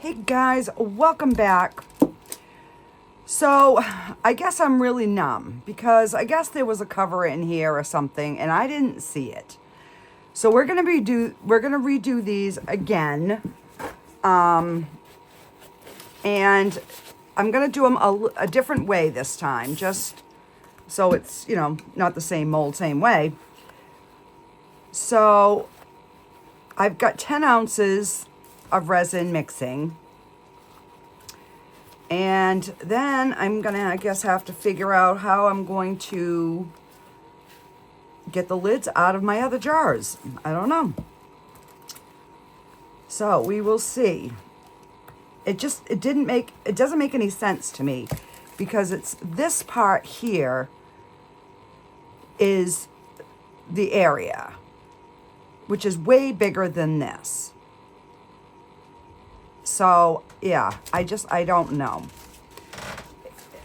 Hey guys, welcome back. So I guess I'm really numb because I guess there was a cover in here or something and I didn't see it. So we're gonna redo these again, and I'm gonna do them a different way this time, just so it's, you know, not the same mold, same way. So I've got 10 ounces of resin mixing. And then I'm gonna, I guess, have to figure out how I'm going to get the lids out of my other jars. I don't know. So we will see. It doesn't make any sense to me because it's this part here is the area, which is way bigger than this. So yeah, I don't know.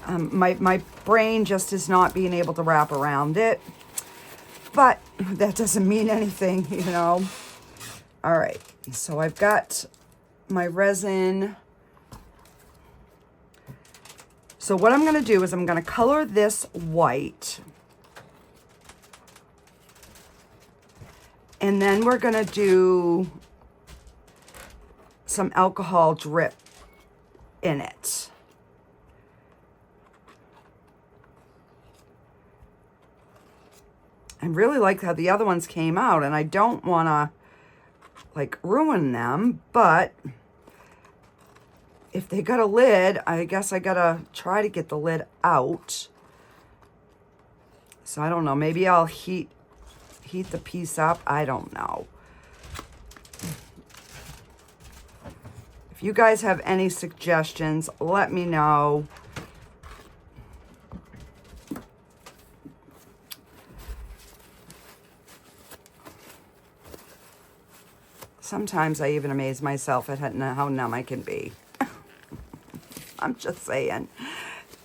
My brain just is not being able to wrap around it, but that doesn't mean anything, you know. All right, so I've got my resin. So what I'm gonna do is I'm gonna color this white, and then we're gonna do some alcohol drip in it. I really like how the other ones came out, and I don't want to like ruin them, but if they got a lid, I guess I gotta try to get the lid out. So I don't know, maybe I'll heat the piece up. I don't know. If you guys have any suggestions, let me know. Sometimes I even amaze myself at how numb I can be. I'm just saying.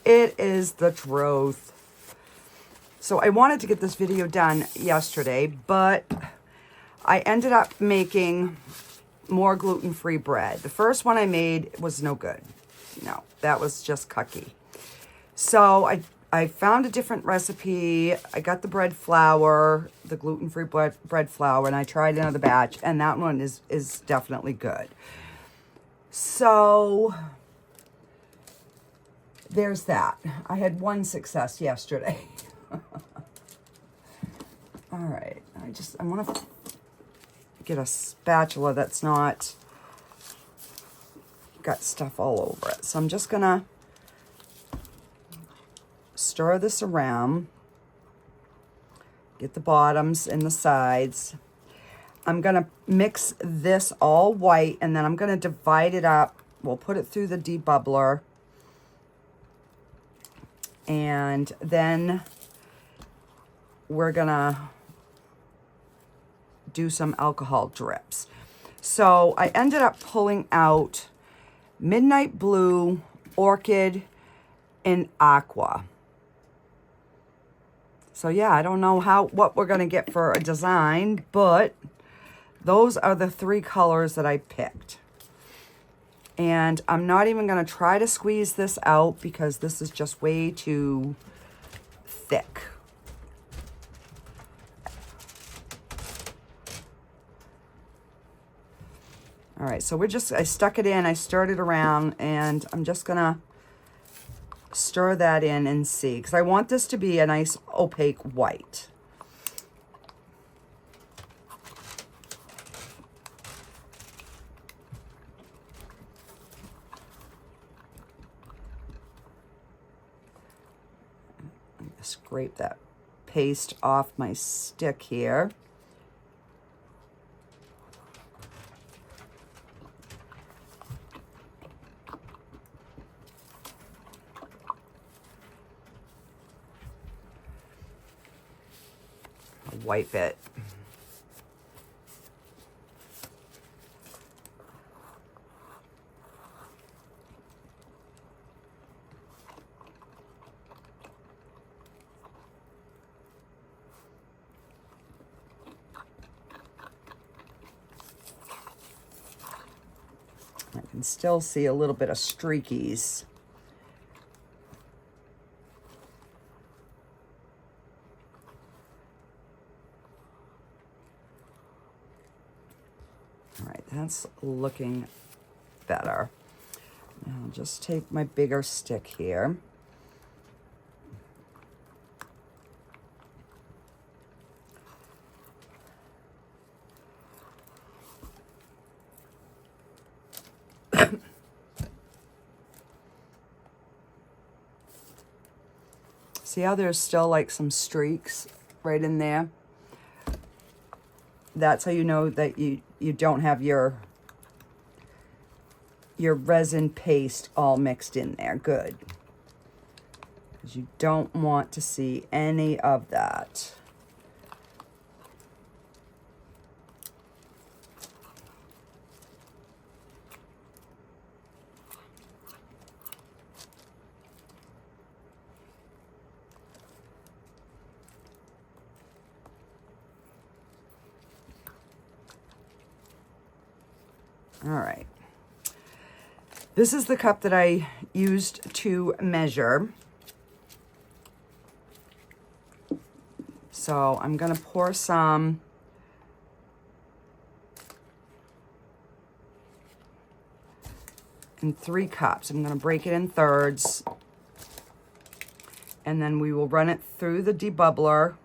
It is the truth. So I wanted to get this video done yesterday, but I ended up making more gluten-free bread. The first one I made was no good. No, that was just cucky. So I found a different recipe. I got the bread flour, the gluten-free bread flour, and I tried another batch, and that one is definitely good. So there's that. I had one success yesterday. All right, I want to get a spatula that's not got stuff all over it. So I'm just gonna stir this around, get the bottoms and the sides. I'm gonna mix this all white, and then I'm gonna divide it up. We'll put it through the debubbler, and then we're gonna do some alcohol drips. So I ended up pulling out Midnight Blue, Orchid, and Aqua. So yeah, I don't know what we're gonna get for a design, but those are the three colors that I picked. And I'm not even gonna try to squeeze this out because this is just way too thick. All right, so I stuck it in, I stirred it around, and I'm just gonna stir that in and see, because I want this to be a nice opaque white. Scrape that paste off my stick here. Wipe it. can still see a little bit of streakies. All right, that's looking better. Now I'll just take my bigger stick here. See how there's still like some streaks right in there? That's how you know that you don't have your resin paste all mixed in there. Good. Because you don't want to see any of that. All right. This is the cup that I used to measure. So I'm going to pour some in 3 cups. I'm going to break it in thirds. And then we will run it through the debubbler.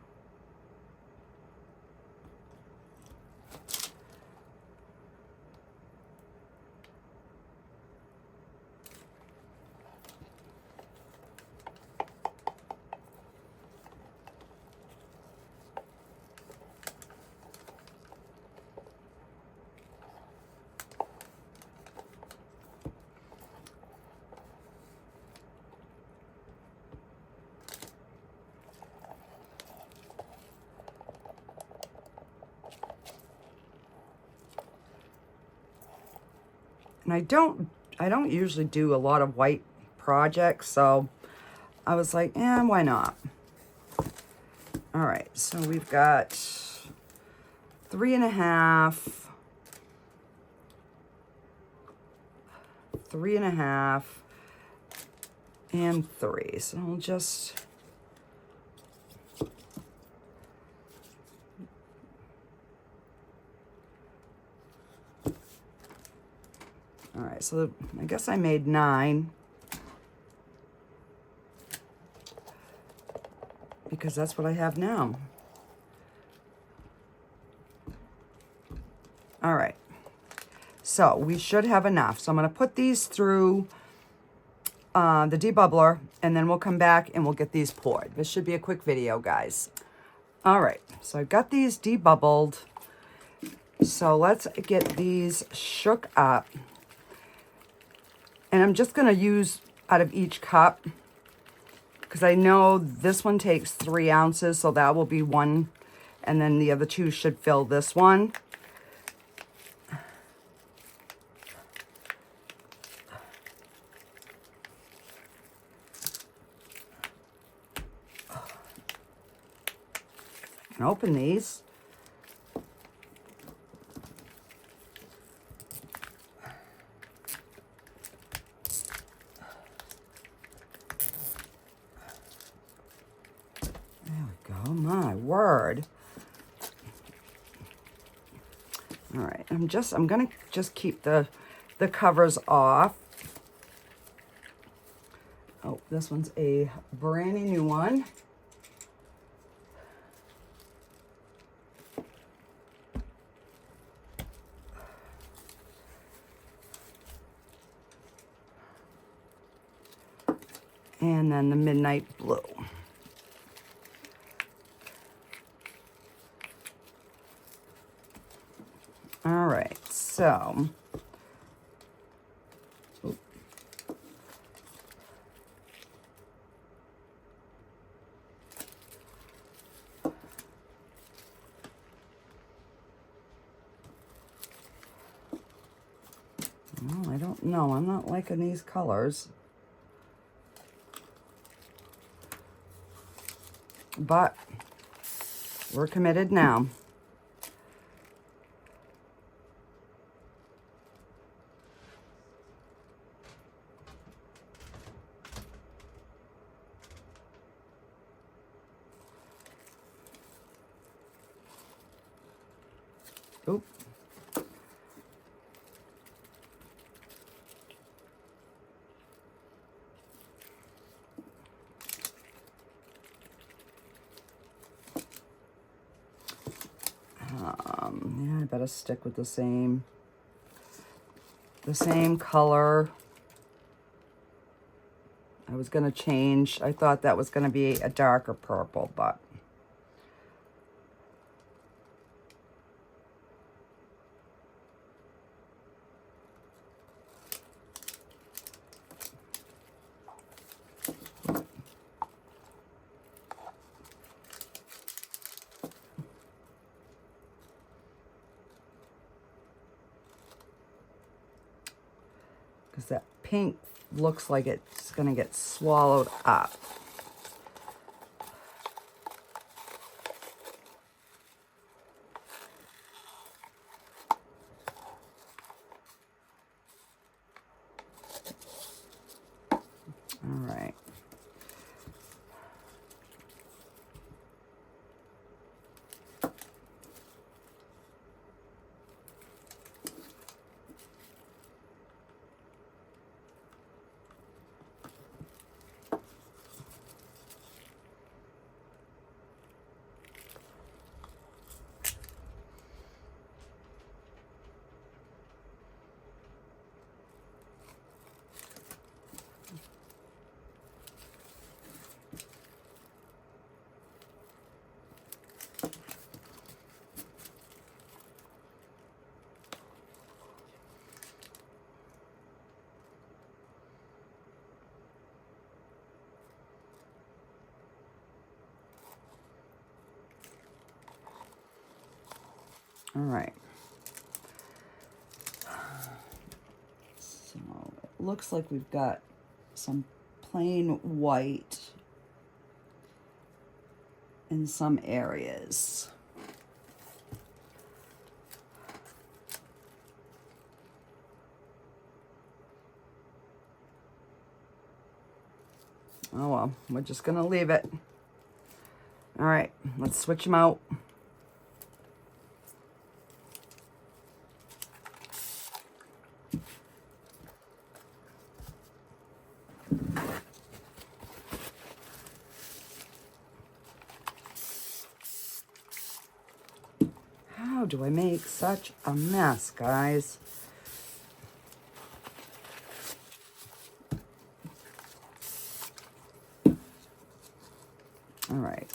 And I don't usually do a lot of white projects, so I was like, why not? All right, so we've got 3.5, 3.5, and 3. So I'll just... All right, so I guess I made 9 because that's what I have now. All right, so we should have enough. So I'm going to put these through the debubbler, and then we'll come back and we'll get these poured. This should be a quick video, guys. All right, so I've got these debubbled. So let's get these shook up. And I'm just going to use out of each cup because I know this one takes 3 ounces, so that will be 1. And then the other 2 should fill this one. I can open these. Oh my word. All right, I'm gonna just keep the covers off. Oh, this one's a brand new one. And then the Midnight Blue. All right, so well, I don't know. I'm not liking these colors. But we're committed now. Oop. Yeah, I better stick with the same color. I was gonna change. I thought that was gonna be a darker purple, but because that pink looks like it's gonna get swallowed up. All right. All right. So it looks like we've got some plain white in some areas. Oh well, we're just gonna leave it. All right, let's switch them out. How do I make such a mess, guys? All right.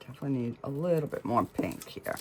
Definitely need a little bit more pink here.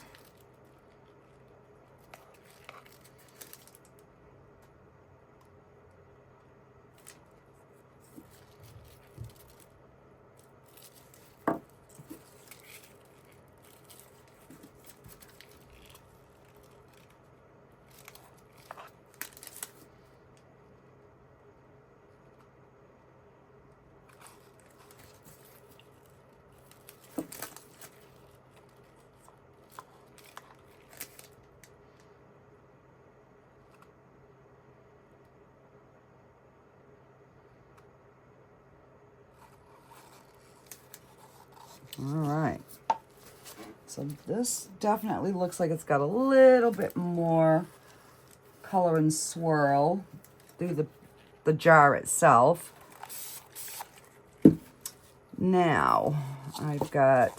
All right, so this definitely looks like it's got a little bit more color and swirl through the jar itself. Now, I've got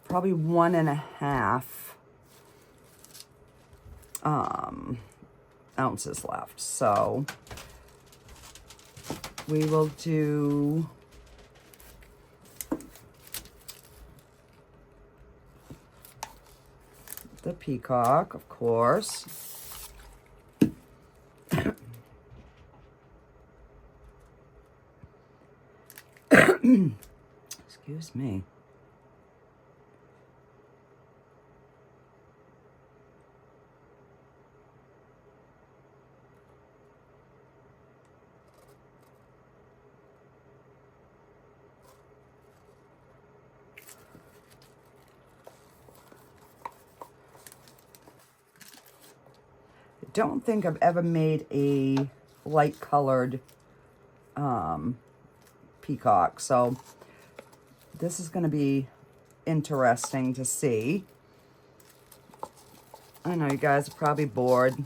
probably 1.5 ounces left, so we will do the peacock, of course. Excuse me. I don't think I've ever made a light colored peacock, so this is going to be interesting to see. I know you guys are probably bored.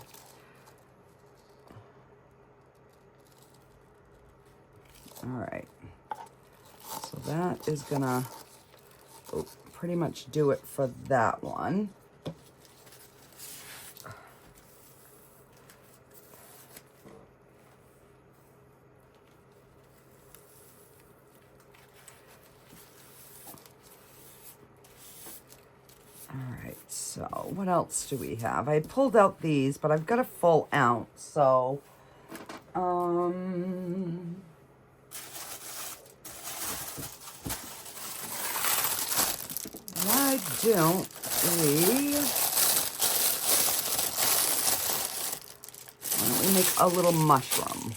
All right, so that is gonna pretty much do it for that one. So what else do we have? I pulled out these, but I've got a full ounce, so why don't we make a little mushroom?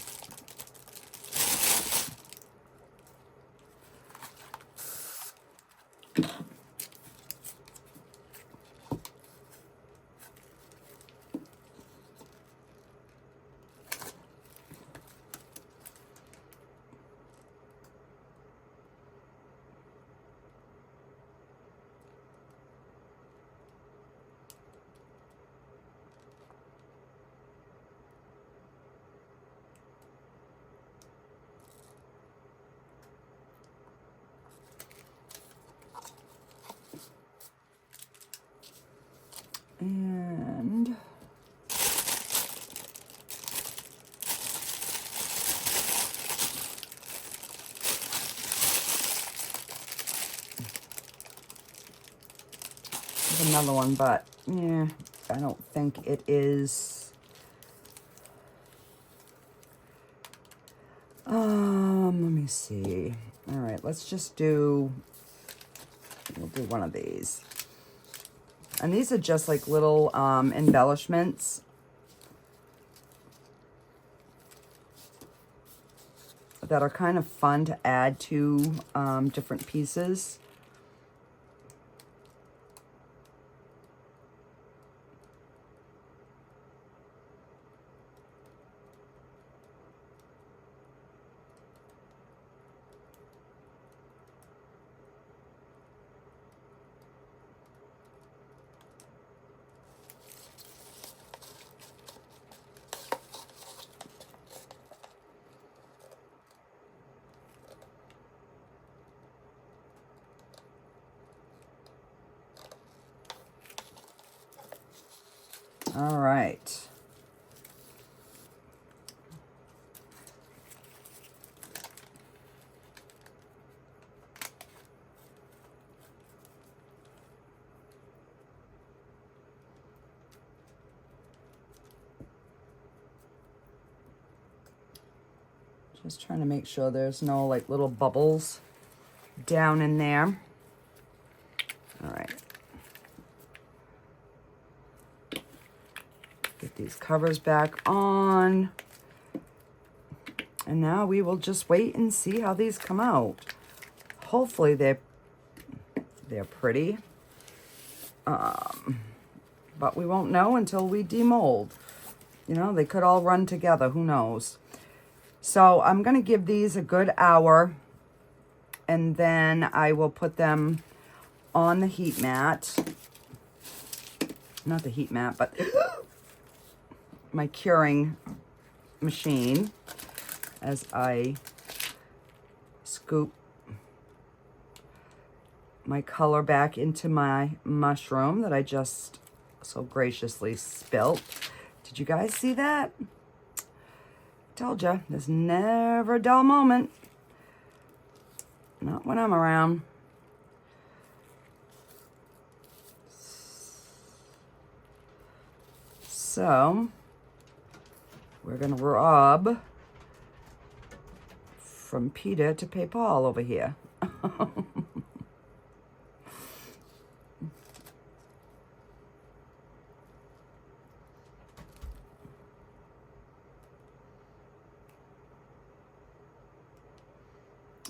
And another one, but yeah, I don't think it is. Let me see. All right, let's just do, we'll do one of these. And these are just like little embellishments that are kind of fun to add to different pieces. All right. Just trying to make sure there's no like little bubbles down in there. All right. Get these covers back on. And now we will just wait and see how these come out. Hopefully they're pretty. But we won't know until we demold. You know, they could all run together, who knows. So I'm gonna give these a good hour, and then I will put them on the heat mat. Not the heat mat, but my curing machine as I scoop my color back into my mushroom that I just so graciously spilt. Did you guys see that? Told you, there's never a dull moment. Not when I'm around. So we're gonna rub from Peter to pay Paul over here.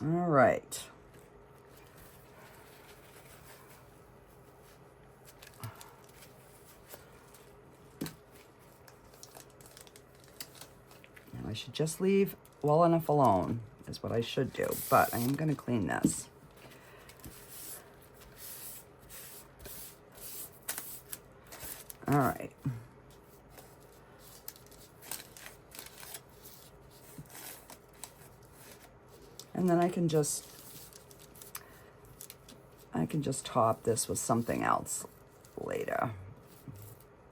All right. Now I should just leave well enough alone is what I should do, but I am going to clean this. All right. And then I can just top this with something else later.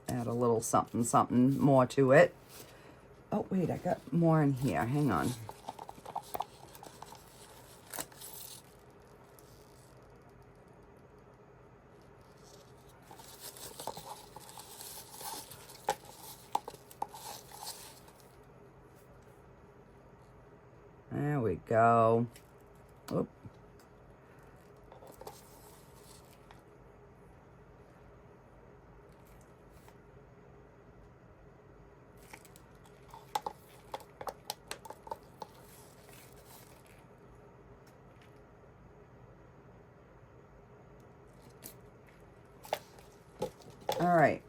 Add a little something more to it. Oh, wait, I got more in here. Hang on. There we go. Oop. All right.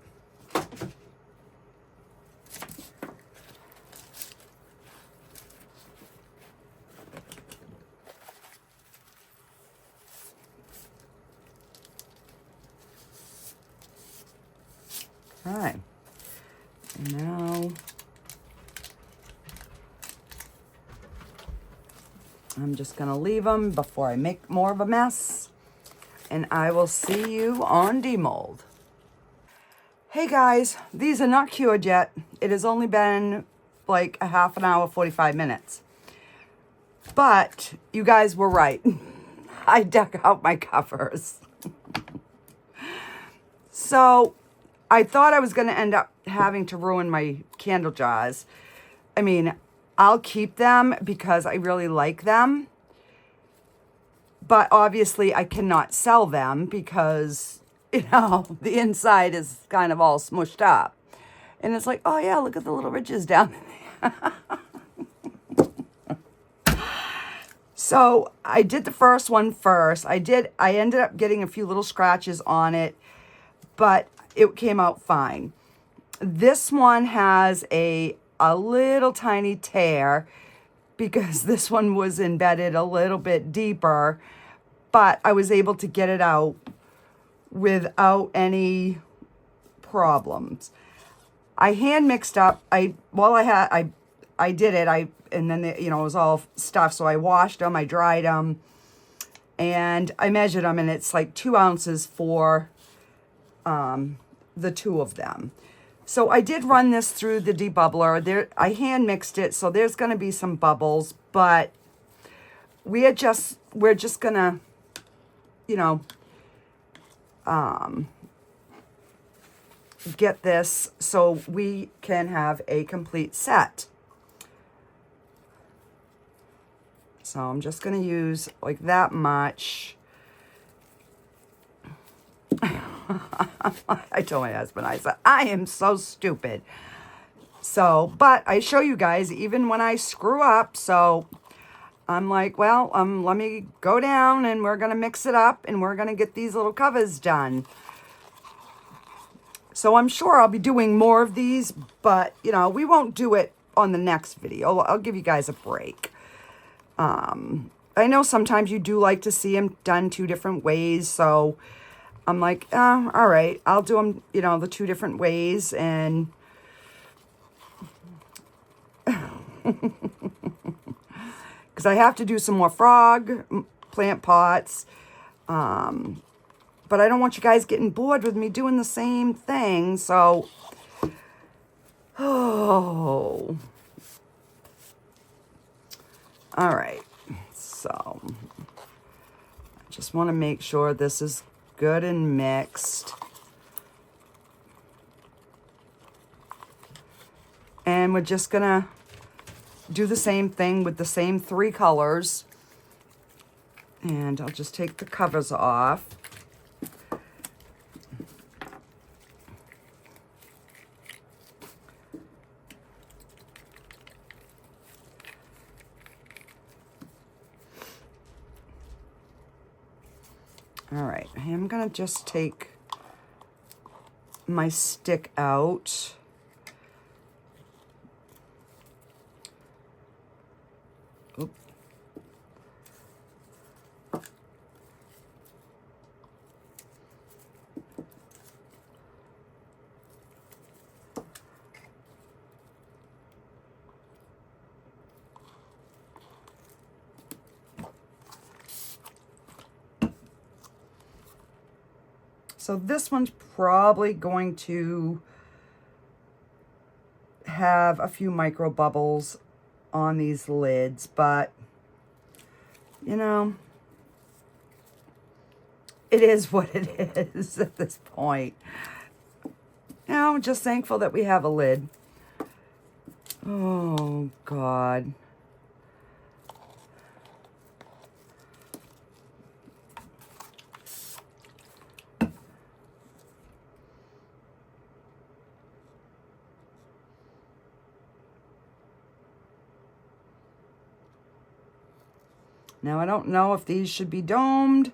All right, and now I'm just gonna leave them before I make more of a mess, and I will see you on demold. Hey guys, these are not cured yet. It has only been like a half an hour, 45 minutes. But you guys were right. I dug out my covers. So I thought I was going to end up having to ruin my candle jars. I mean, I'll keep them because I really like them. But obviously I cannot sell them because, you know, the inside is kind of all smushed up. And it's like, oh yeah, look at the little ridges down there. So I did the first one first. I ended up getting a few little scratches on it, but it came out fine. This one has a little tiny tear because this one was embedded a little bit deeper, but I was able to get it out without any problems. I hand mixed up. I did it. And then it was all stuff. So I washed them. I dried them, and I measured them, and it's like 2 ounces for the two of them. So I did run this through the debubbler. There, I hand mixed it, so there's going to be some bubbles, but we're just gonna, get this so we can have a complete set. So I'm just going to use like that much. I told my husband, I said, I am so stupid. So, but I show you guys even when I screw up. So I'm like, well, let me go down and we're going to mix it up and we're going to get these little covers done. So I'm sure I'll be doing more of these, but we won't do it on the next video. I'll give you guys a break. I know sometimes you do like to see them done 2 different ways, so I'm like, all right, I'll do them, the 2 different ways, and because I have to do some more frog plant pots, but I don't want you guys getting bored with me doing the same thing, so, all right. So I just want to make sure this is good and mixed. And we're just gonna do the same thing with the same 3 colors. And I'll just take the covers off. All right, I'm gonna just take my stick out. Oop. So this one's probably going to have a few micro bubbles on these lids, but you know, it is what it is at this point. You know, I'm just thankful that we have a lid. Oh, God. Now, I don't know if these should be domed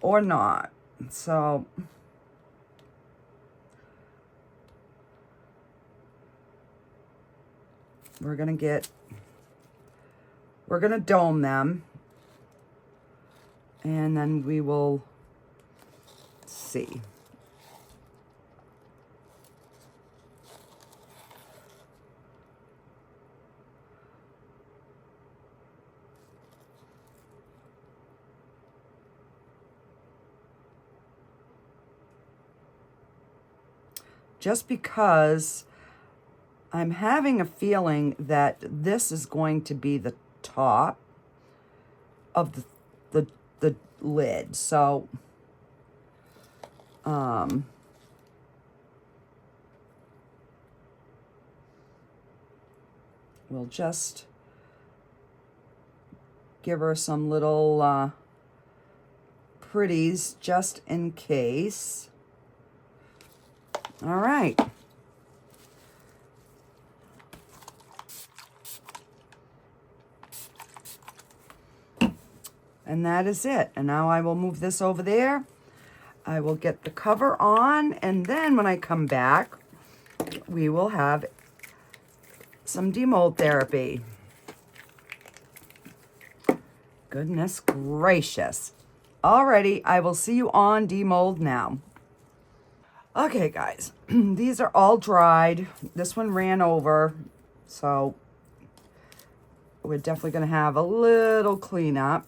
or not. So, we're going to dome them. And then we will see. Just because I'm having a feeling that this is going to be the top of the lid. So, we'll just give her some little pretties just in case. All right. And that is it. And now I will move this over there. I will get the cover on, and then when I come back, we will have some demold therapy. Goodness gracious. Alrighty, I will see you on demold now. Okay, guys, these are all dried. This one ran over, so we're definitely going to have a little cleanup.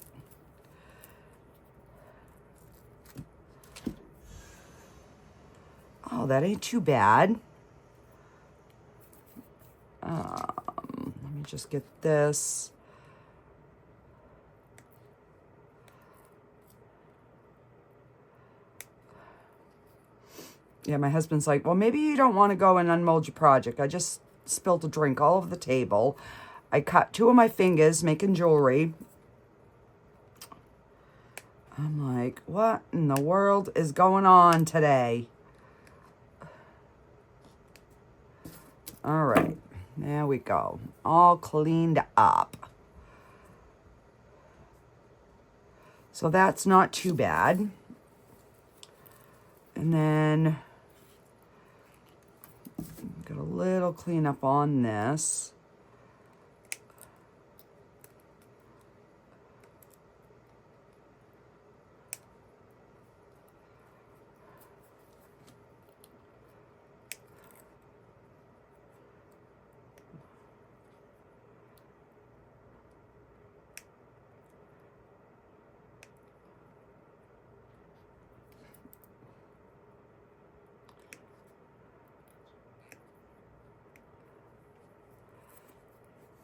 Oh, that ain't too bad. Let me just get this. Yeah, my husband's like, well, maybe you don't want to go and unmold your project. I just spilled a drink all over the table. I cut 2 of my fingers making jewelry. I'm like, what in the world is going on today? All right, there we go. All cleaned up. So that's not too bad. And then got a little cleanup on this.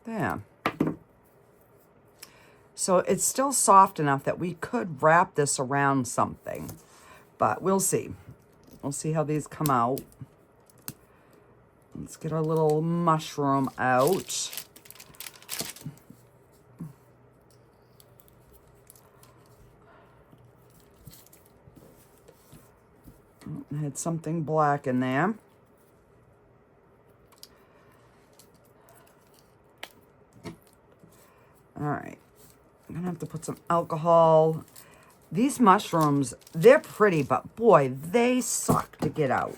There. So it's still soft enough that we could wrap this around something, but we'll see. We'll see how these come out. Let's get our little mushroom out. I had something black in there. All right, I'm gonna have to put some alcohol. These mushrooms, they're pretty, but boy, they suck to get out.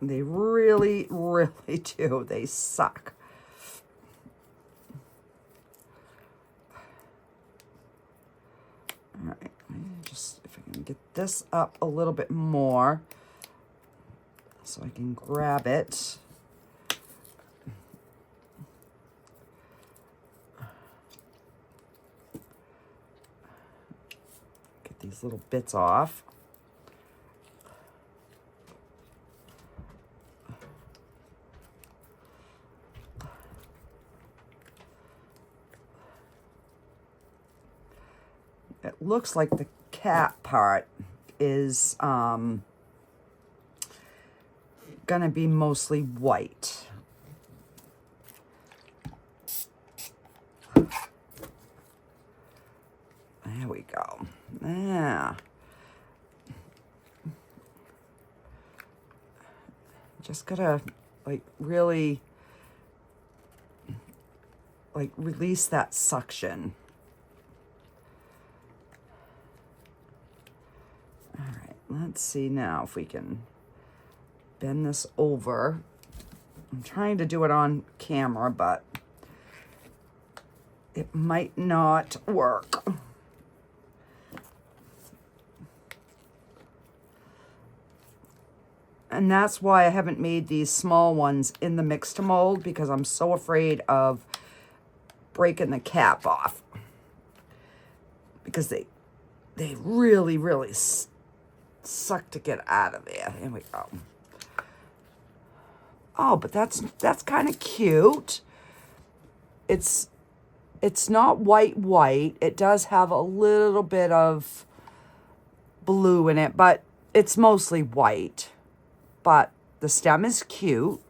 They really, really do. They suck. All right, just if I can get this up a little bit more so I can grab it. Get these little bits off. It looks like the cap part is gonna be mostly white. There we go. Yeah. Just gotta like really like release that suction. Let's see now if we can bend this over. I'm trying to do it on camera, but it might not work. And that's why I haven't made these small ones in the mix to mold, because I'm so afraid of breaking the cap off. Because they really, really suck to get out of there. Here we go. Oh, but that's kind of cute. It's not white. It does have a little bit of blue in it, but it's mostly white. But the stem is cute.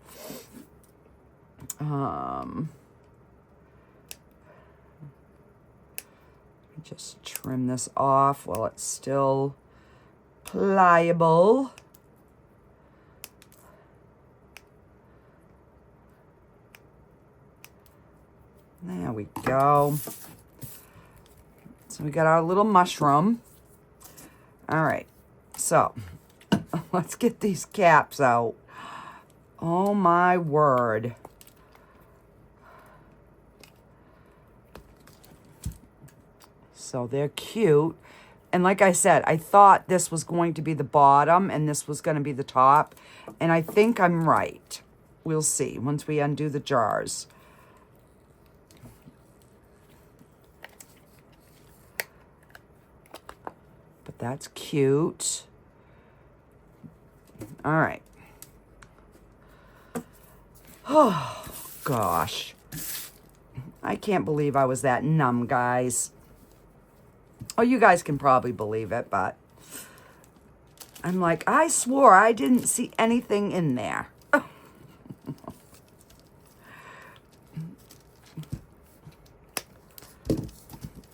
Just trim this off while it's still pliable. There we go. So we got our little mushroom. All right, so let's get these caps out. Oh my word. So they're cute. And like I said, I thought this was going to be the bottom and this was going to be the top. And I think I'm right. We'll see once we undo the jars. But that's cute. All right. Oh, gosh. I can't believe I was that numb, guys. Oh, you guys can probably believe it, but I'm like, I swore I didn't see anything in there. All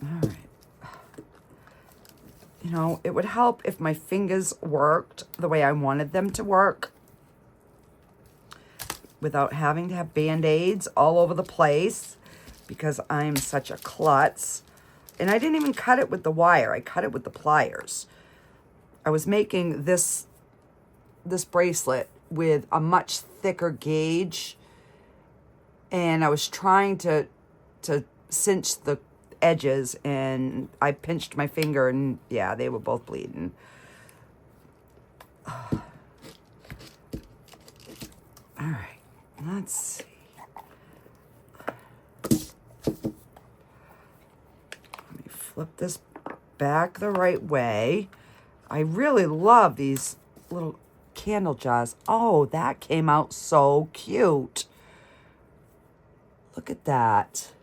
right. You know, it would help if my fingers worked the way I wanted them to work without having to have Band-Aids all over the place because I'm such a klutz. And I didn't even cut it with the wire. I cut it with the pliers. I was making this bracelet with a much thicker gauge. And I was trying to cinch the edges. And I pinched my finger. And yeah, they were both bleeding. All right. Let's see. Flip this back the right way. I really love these little candle jars. Oh, that came out so cute. Look at that.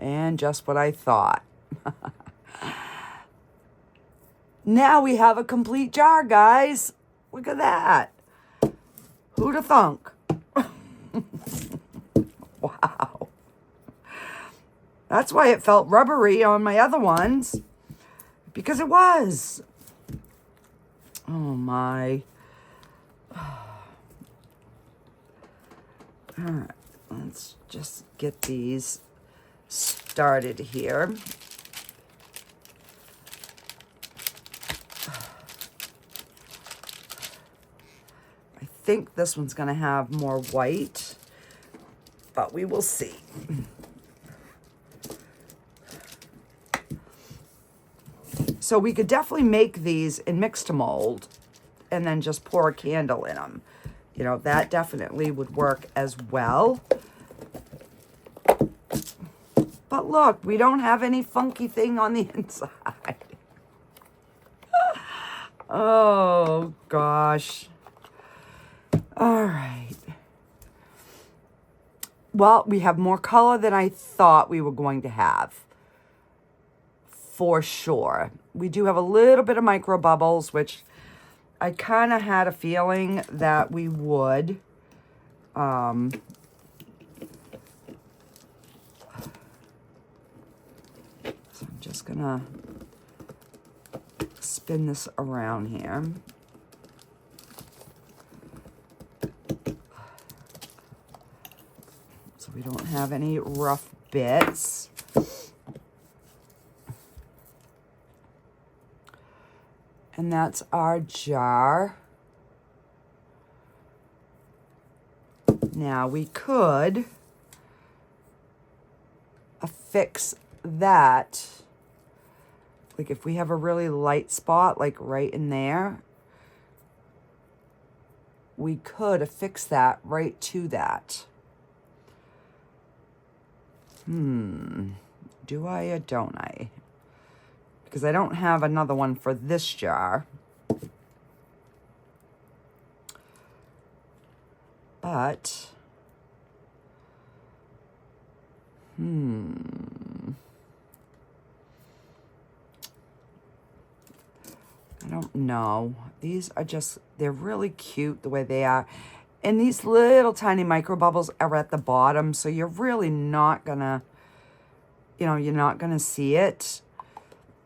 And just what I thought. Now we have a complete jar, guys. Look at that. Who'da thunk? Wow. That's why it felt rubbery on my other ones. Because it was. Oh my. Alright, let's just get these started here. I think this one's going to have more white, but we will see. So we could definitely make these in mix to mold and then just pour a candle in them. You know, that definitely would work as well. But look, we don't have any funky thing on the inside. Oh, gosh. All right. Well, we have more color than I thought we were going to have. For sure. We do have a little bit of micro bubbles, which I kind of had a feeling that we would. So I'm just gonna spin this around here. So we don't have any rough bits. And that's our jar. Now we could affix that, like if we have a really light spot, like right in there, we could affix that right to that. Do I or don't I? Because I don't have another one for this jar. But, I don't know. These are just, they're really cute the way they are. And these little tiny micro bubbles are at the bottom, so you're really not gonna, you know, you're not gonna see it.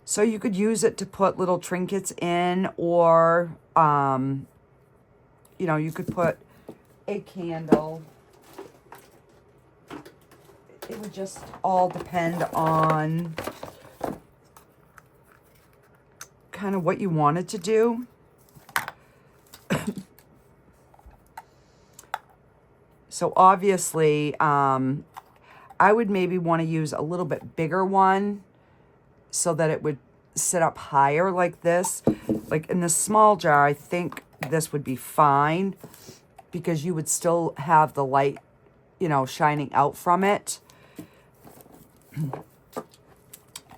So you could use it to put little trinkets in, or, you know, you could put a candle. It would just all depend on kind of what you wanted to do. So obviously, I would maybe want to use a little bit bigger one, so that it would sit up higher like this. Like in the small jar, I think this would be fine because you would still have the light, you know, shining out from it.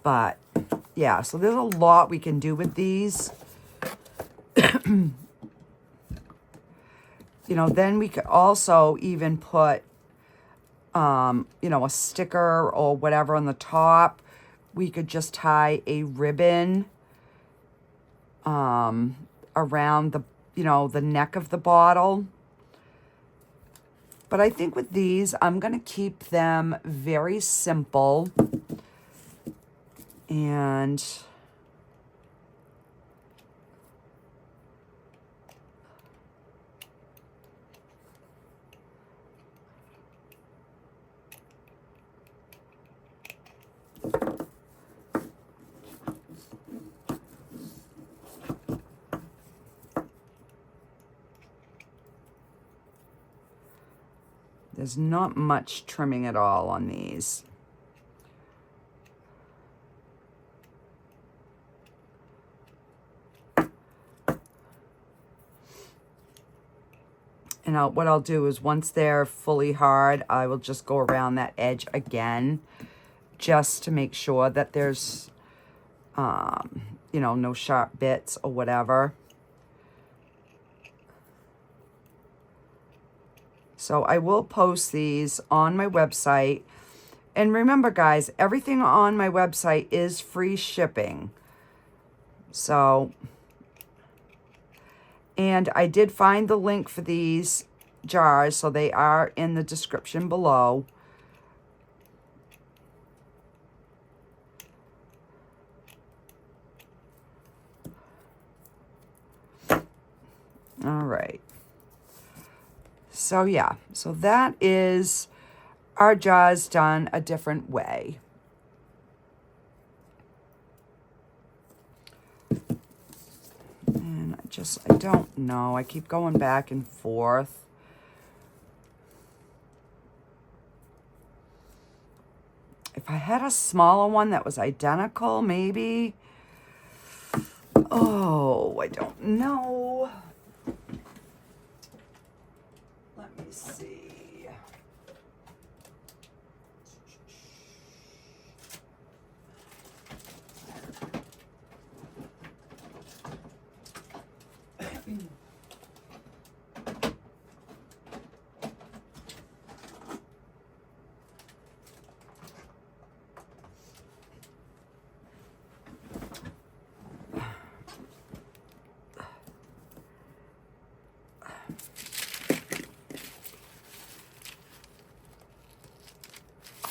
But yeah, so there's a lot we can do with these. You know, then we could also even put, you know, a sticker or whatever on the top. We could just tie a ribbon around the, you know, the neck of the bottle. But I think with these, I'm going to keep them very simple. And there's not much trimming at all on these. And what I'll do is once they're fully hard, I will just go around that edge again, just to make sure that there's, you know, no sharp bits or whatever. So I will post these on my website. And remember, guys, everything on my website is free shipping. So, and I did find the link for these jars, so they are in the description below. All right. So yeah, so that is our jars done a different way. And I don't know. I keep going back and forth. If I had a smaller one that was identical, maybe. Oh, I don't know. Let me see.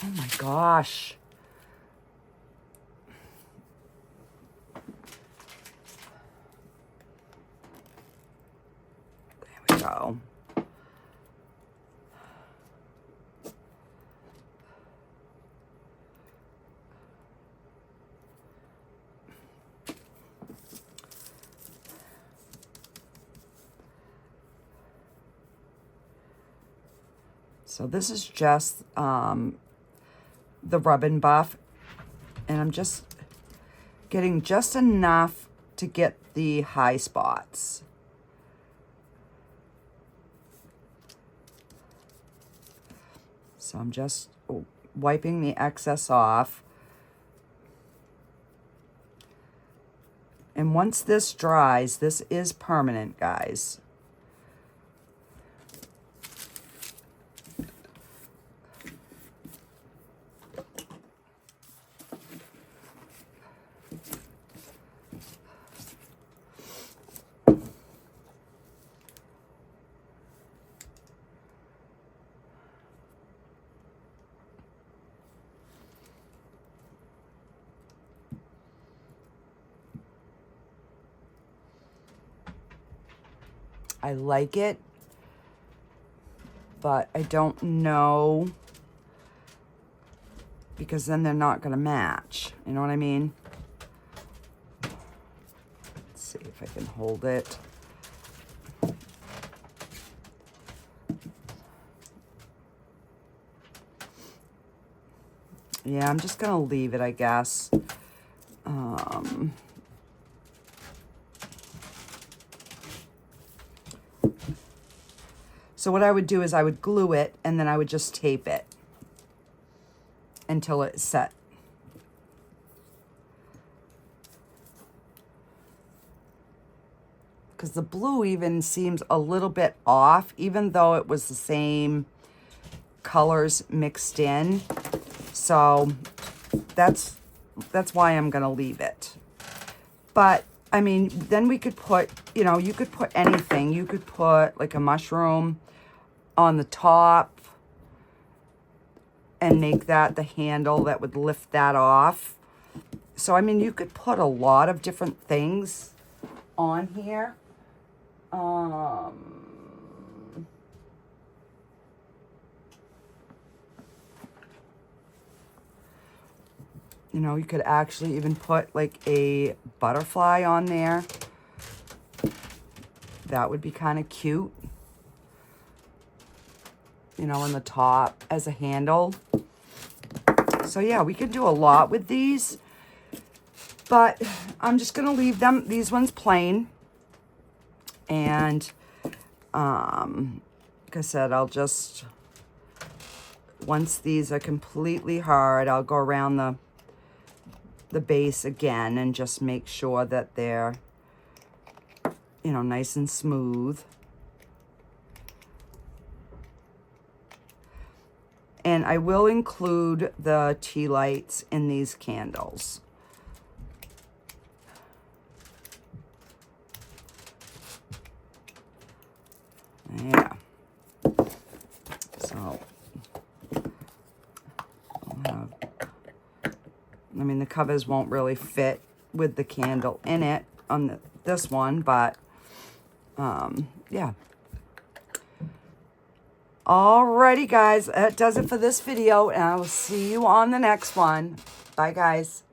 Oh my gosh. There we go. So this is just the Rub and Buff, and I'm just getting just enough to get the high spots. So I'm just wiping the excess off. And once this dries, this is permanent, guys. I like it, but I don't know, because then they're not going to match. You know what I mean? Let's see if I can hold it. Yeah, I'm just going to leave it, I guess. So what I would do is I would glue it, and then I would just tape it until it's set. Because the blue even seems a little bit off, even though it was the same colors mixed in. So that's why I'm going to leave it. But I mean, then we could put, you know, you could put anything. You could put like a mushroom on the top and make that the handle that would lift that off. So, I mean, you could put a lot of different things on here. You know, you could actually even put like a butterfly on there. That would be kind of cute. You know, on the top as a handle. So yeah, we could do a lot with these. But I'm just going to leave them, these ones plain. And, like I said, I'll just, once these are completely hard, I'll go around the base again and just make sure that they're, you know, nice and smooth. And I will include the tea lights in these candles. Yeah. I mean, the covers won't really fit with the candle in it on this one, but yeah. Alrighty, guys, that does it for this video, and I will see you on the next one. Bye, guys.